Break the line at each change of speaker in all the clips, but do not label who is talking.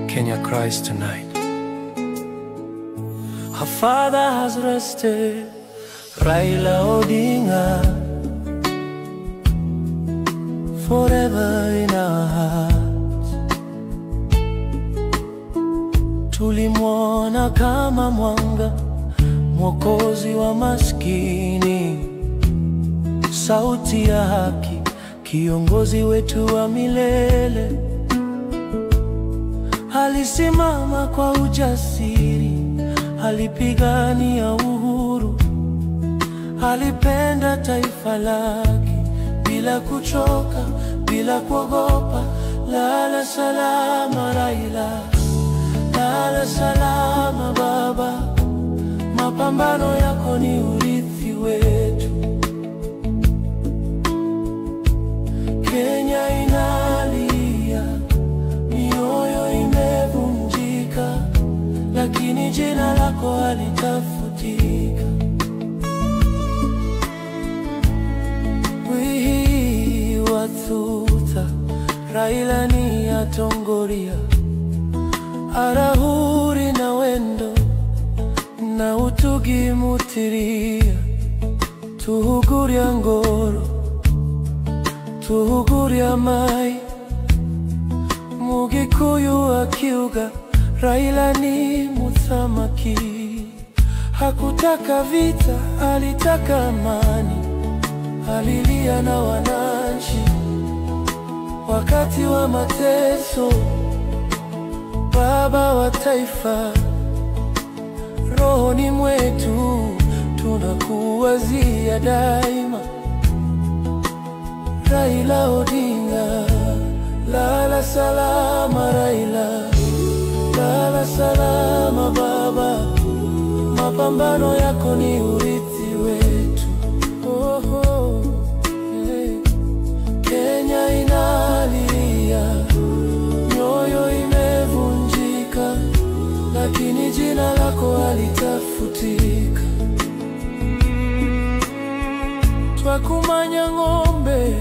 Kenya cries tonight. Her father has rested, Raila Odinga, forever in our hearts. Tulimwona kama mwanga, mwokozi wa maskini, sauti ya haki, kiongozi wetu wa milele. Alisimama kwa ujasiri, alipigania uhuru, alipenda taifa lake bila kuchoka, bila kuogopa. Lala salama Raila, lala salama baba, mapambano yako ni urithi wetu. Kenya inalia, mioyo imevunjika, lakini jina lako halitafutika. Wihi wathuta, Raila ni atongoria, arahuri na wendo, na utugimutiria. Tuhuguria ngoro, tuhuguria mai, Mugikuyu akiuga, Raila ni muthamaki. Hakutaka vita, alitaka amani, alilia na wananchi wakati wa mateso. Baba wa taifa, rohoni mwetu tunakuwazia daima. Raila Odinga, lala salama Raila, lala salama baba, mapambano yako ni urithi wetu. Kenya inalia, mioyo imevunjika, lakini jina lako halitafutika. Twakumanya ng'ombe,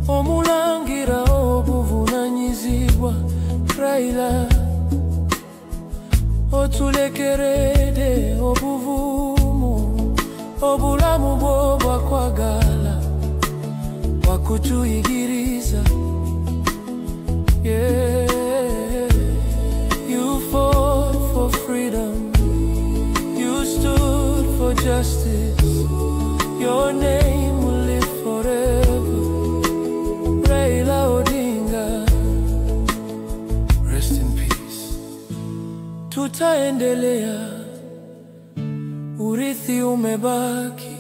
omulangira obuvunanyizibwa. Raila, otulekerede obuvumu, obulamu bwo bwakwagala, wakutuyigiriza. Yeah, you fought for freedom, you stood for justice. Your name will live forever. Raila Odinga, rest in peace. Tutaendelea, urithi umebaki.